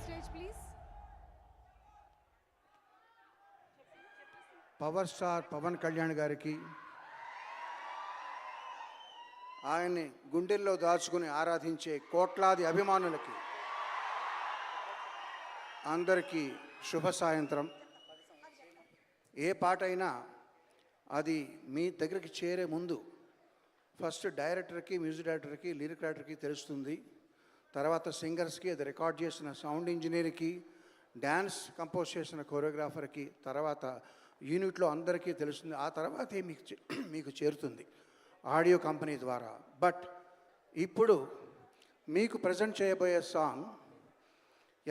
stage, please. Power star Pawan Kalyan గారికి ఆయన్ని గుండెల్లో దాచుకుని ఆరాధించే కోట్లాది అభిమానులకి అందరికీ శుభ సాయంత్రం. ఏ పాట అయినా అది మీ దగ్గరికి చేరే ముందు ఫస్ట్ డైరెక్టర్కి, మ్యూజిక్ డైరెక్టర్కి, లిరిక్ రైటర్కి తెలుస్తుంది. తర్వాత సింగర్స్కి, అది రికార్డ్ చేసిన సౌండ్ ఇంజనీర్కి, డ్యాన్స్ కంపోజ్ చేసిన కొరియోగ్రాఫర్కి, తర్వాత యూనిట్లో అందరికీ తెలుస్తుంది. ఆ తర్వాతే మీకు చేరుతుంది ఆడియో కంపెనీ ద్వారా. బట్ ఇప్పుడు మీకు ప్రజెంట్ చేయబోయే సాంగ్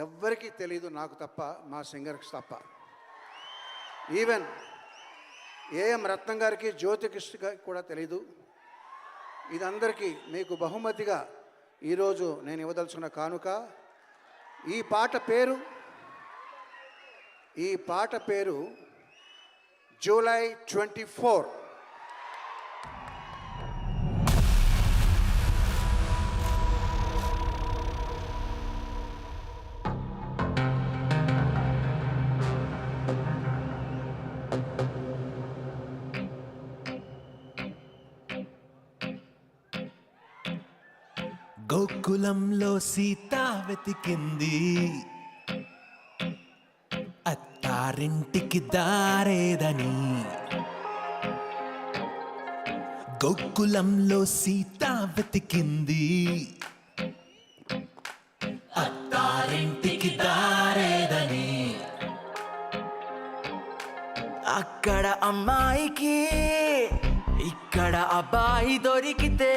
ఎవ్వరికీ తెలీదు, నాకు తప్ప, మా సింగర్కి తప్ప. ఈవెన్ ఏఎం రత్నం గారికి, జ్యోతికృష్ణ గారికి కూడా తెలీదు. ఇదందరికీ మీకు బహుమతిగా ఈరోజు నేను ఇవ్వదలుచుకున్న కానుక. ఈ పాట పేరు జూలై 24. గోకులంలో సీత వెతికింది, అత్తారింటికి దారేదని. గోకులంలో సీత వెతికింది, అత్తారింటికి దారేదని. అక్కడ అమ్మాయికి ఇక్కడ అబ్బాయి దొరికితే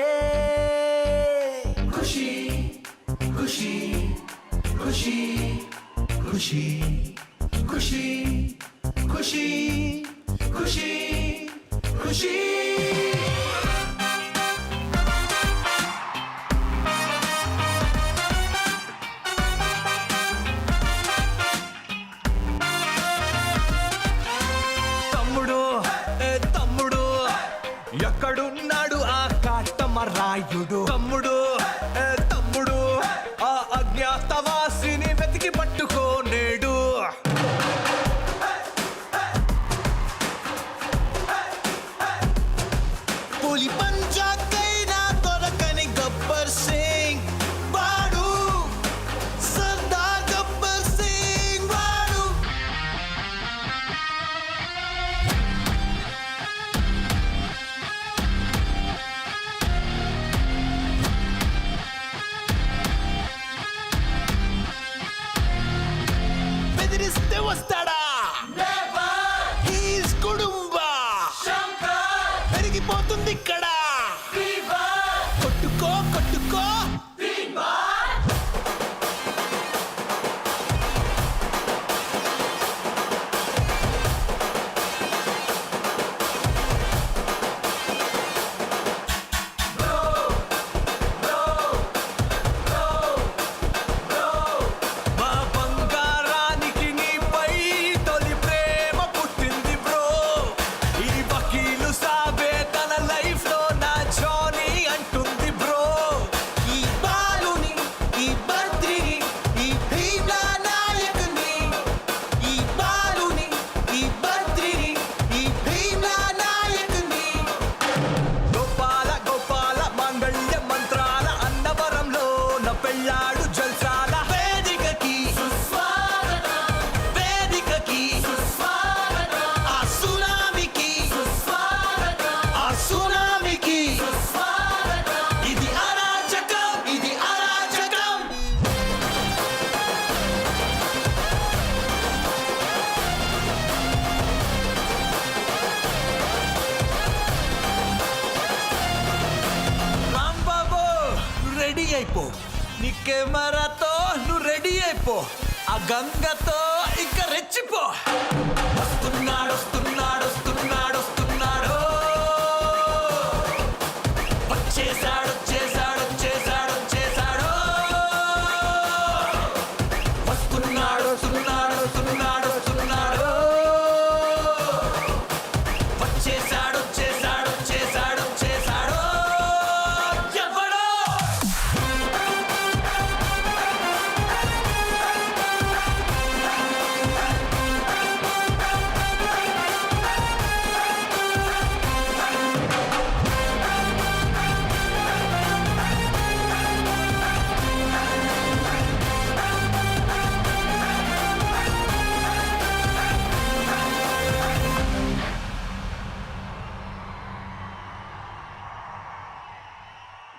ఖుషి ఖుషి ఖుషి ఖుషి ఖుషి ఖుషి ఖుషి ఖుషి. తమ్ముడు తమ్ముడు ఎక్కడున్నాడు ఆ కాటమరాయుడు? తమ్ముడు తమ్ముడు ఆ అజ్ఞాతవాసిని వెతికి పట్టుకోనేడు. పులి పంజాకైనా దొరకని గబ్బర్ సింగ్ వాడు, సర్దార్ గబ్బర్ సింగ్ వాడు. బెదిరిస్తే వస్తాడా? హీస్ కుడుంబా పెరిగిపోతుంది ఇక్కడ. కొట్టుకో కొట్టుకో మా బంగారానికి నీపై తొలి ప్రేమ పుట్టింది బ్రో. ఈ వకీలు సాబే తన లైఫ్ లో నా జానీ అంటుంది బ్రో. ఈ బాలుని, ఈ బద్రిని, ఈ భీమ్లా నాయకుని. ఈ బాలుని, ఈ బద్రిని, ఈ భీమ్లా నాయకుని. గోపాల గోపాల మాంగళ్య మంత్రాల అన్నవరంలో నా పెళ్ళాడు జల్సాల. వేదికకి వేదికకి ఆ సునామికి ఆ సునామికి. ఇది అరాచకం, ఇది అరాచకం. రాంబాబు రెడీ అయిపో, నీ కెమెరాతో నువ్వు రెడీ అయిపో. ఆ గంగతో ఇక రెచ్చిపో. వస్తున్నాడు వస్తున్నాడు వస్తున్నాడు వస్తున్నాడు, వచ్చేసాడు వచ్చేసాడు వచ్చేసాడు వచ్చేసాడు. వస్తున్నాడు వస్తున్నాడు వస్తున్నాడు వస్తున్నాడు, వచ్చేసాడు వచ్చేసాడు వచ్చేసాడు వచ్చేసాడు. ఎవడో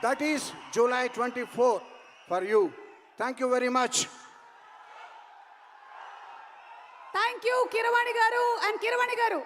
That is July 24 for you. Thank you very much. Thank you Keeravani గారు అండ్ కిరవాణి గారు